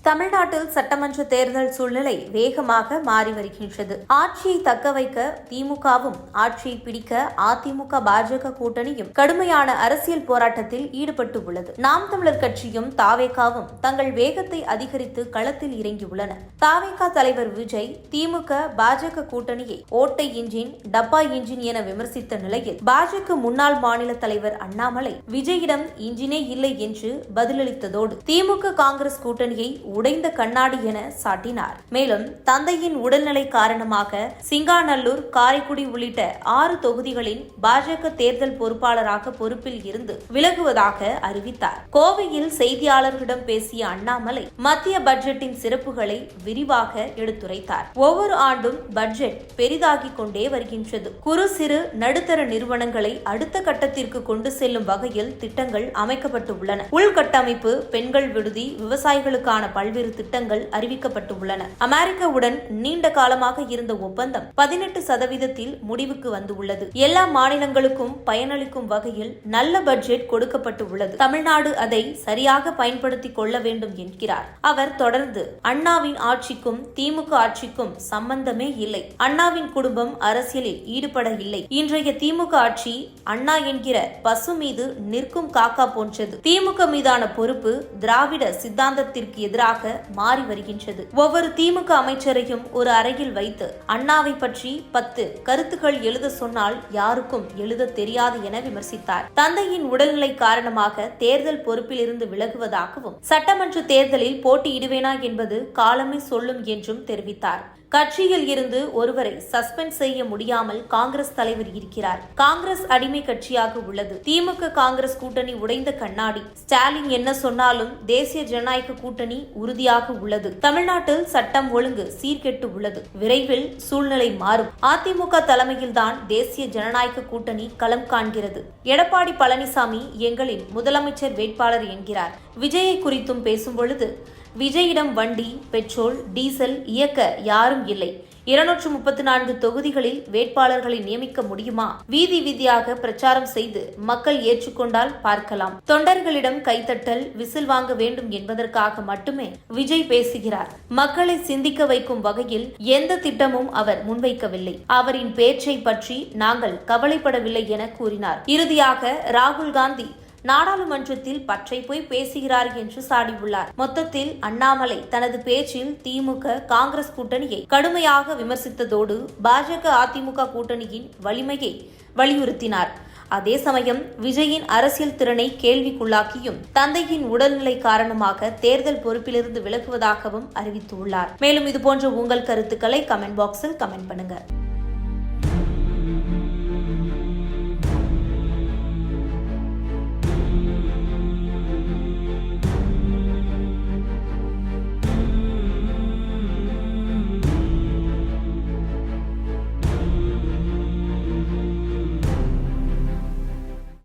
தமிழ்நாட்டில் சட்டமன்ற தேர்தல் சூழ்நிலை வேகமாக மாறி வருகின்றது. ஆட்சியை தக்கவைக்க திமுகவும், ஆட்சியை பிடிக்க அதிமுக பாஜக கூட்டணியும் கடுமையான அரசியல் போராட்டத்தில் ஈடுபட்டு உள்ளது. நாம் தமிழர் கட்சியும் தாவேகாவும் தங்கள் வேகத்தை அதிகரித்து களத்தில் இறங்கியுள்ளன. தாவேகா தலைவர் விஜய் திமுக பாஜக கூட்டணியை ஓட்டை இன்ஜின், டப்பா இன்ஜின் என விமர்சித்த நிலையில் பாஜக முன்னாள் மாநில தலைவர் அண்ணாமலை விஜயிடம் இன்ஜினே இல்லை என்று பதிலளித்ததோடு திமுக காங்கிரஸ் கூட்டணியை உடைந்த கண்ணாடி என சாட்டினார். மேலும் தந்தையின் உடல்நிலை காரணமாக சிங்காநல்லூர், காரைக்குடி உள்ளிட்ட 6 தொகுதிகளின் பாஜக தேர்தல் பொறுப்பாளராக பொறுப்பில் இருந்து விலகுவதாக அறிவித்தார். கோவையில் செய்தியாளர்களிடம் பேசிய அண்ணாமலை மத்திய பட்ஜெட்டின் சிறப்புகளை விரிவாக எடுத்துரைத்தார். ஒவ்வொரு ஆண்டும் பட்ஜெட் பெரிதாகிக் கொண்டே வருகின்றது. குறு சிறு நடுத்தர நிறுவனங்களை அடுத்த கட்டத்திற்கு கொண்டு செல்லும் வகையில் திட்டங்கள் அமைக்கப்பட்டுள்ளன. உள்கட்டமைப்பு, பெண்கள் விடுதி, விவசாயிகளுக்கான பல்வேறு திட்டங்கள் அறிவிக்கப்பட்டுள்ளன. அமெரிக்காவுடன் நீண்ட காலமாக இருந்த ஒப்பந்தம் 18% முடிவுக்கு வந்துள்ளது. எல்லா மாநிலங்களுக்கும் பயனளிக்கும் வகையில் நல்ல பட்ஜெட் கொடுக்கப்பட்டுள்ளது. தமிழ்நாடு அதை சரியாக பயன்படுத்திக் கொள்ள வேண்டும் என்கிறார். அவர் தொடர்ந்து, அண்ணாவின் ஆட்சிக்கும் திமுக ஆட்சிக்கும் சம்பந்தமே இல்லை. அண்ணாவின் குடும்பம் அரசியலில் ஈடுபட இல்லை. இன்றைய திமுக ஆட்சி அண்ணா என்கிற பசு மீது நிற்கும் காக்கா போன்றது. திமுக மீதான பொறுப்பு திராவிட சித்தாந்தத்திற்கு எதிராக மாறி வருகின்றது. ஒவ்வொரு திமுக அமைச்சரையும் ஒரு அறையில் வைத்து அண்ணாவை பற்றி 10 கருத்துக்கள் எழுத சொன்னால் யாருக்கும் எழுத தெரியாது என விமர்சித்தார். தந்தையின் உடல்நிலை காரணமாக தேர்தல் பொறுப்பில் இருந்து விலகுவதாகவும், சட்டமன்ற தேர்தலில் போட்டியிடுவேனா என்பது காலமே சொல்லும் என்றும் தெரிவித்தார். கட்சியில் இருந்து ஒருவரை சஸ்பெண்ட் செய்ய முடியாமல் காங்கிரஸ் தலைவர் இருக்கிறார். காங்கிரஸ் அடிமை கட்சியாக உள்ளது. திமுக காங்கிரஸ் கூட்டணி உடைந்த கண்ணாடி. ஸ்டாலின் என்ன சொன்னாலும் தேசிய ஜனநாயக கூட்டணி உறுதியாக உள்ளது. தமிழ்நாட்டில் சட்டம் ஒழுங்கு சீர்கெட்டு உள்ளது. விரைவில் சூழ்நிலை மாறும். அதிமுக தலைமையில்தான் தேசிய ஜனநாயக கூட்டணி களம் காண்கிறது. எடப்பாடி பழனிசாமி எங்களின் முதலமைச்சர் வேட்பாளர் என்கிறார். விஜயை குறித்தும் பேசும் பொழுது, விஜயிடம் வண்டி, பெட்ரோல், டீசல் இயக்க யாரும் இல்லை. 234 தொகுதிகளில் வேட்பாளர்களை நியமிக்க முடியுமா? வீதி வீதியாக பிரச்சாரம் செய்து மக்கள் ஏற்றுக்கொண்டால் பார்க்கலாம். தொண்டர்களிடம் கைத்தட்டல், விசில் வாங்க வேண்டும் என்பதற்காக மட்டுமே விஜய் பேசுகிறார். மக்களை சிந்திக்க வைக்கும் வகையில் எந்த திட்டமும் அவர் முன்வைக்கவில்லை. அவரின் பேச்சை பற்றி நாங்கள் கவலைப்படவில்லை என கூறினார். இறுதியாக ராகுல் காந்தி நாடாளுமன்றத்தில் பற்றை போய் பேசுகிறார் என்று சாடியுள்ளார். மொத்தத்தில் அண்ணாமலை தனது பேச்சில் திமுக காங்கிரஸ் கூட்டணியை கடுமையாக விமர்சித்ததோடு பாஜக அதிமுக கூட்டணியின் வலிமையை வலியுறுத்தினார். அதே சமயம் விஜயின் அரசியல் திறனை கேள்விக்குள்ளாக்கியும் தந்தையின் உடல்நிலை காரணமாக தேர்தல் பொறுப்பிலிருந்து விலகுவதாகவும் அறிவித்துள்ளார். மேலும் இதுபோன்ற உங்கள் கருத்துக்களை கமெண்ட் பாக்ஸில் கமெண்ட் பண்ணுங்க.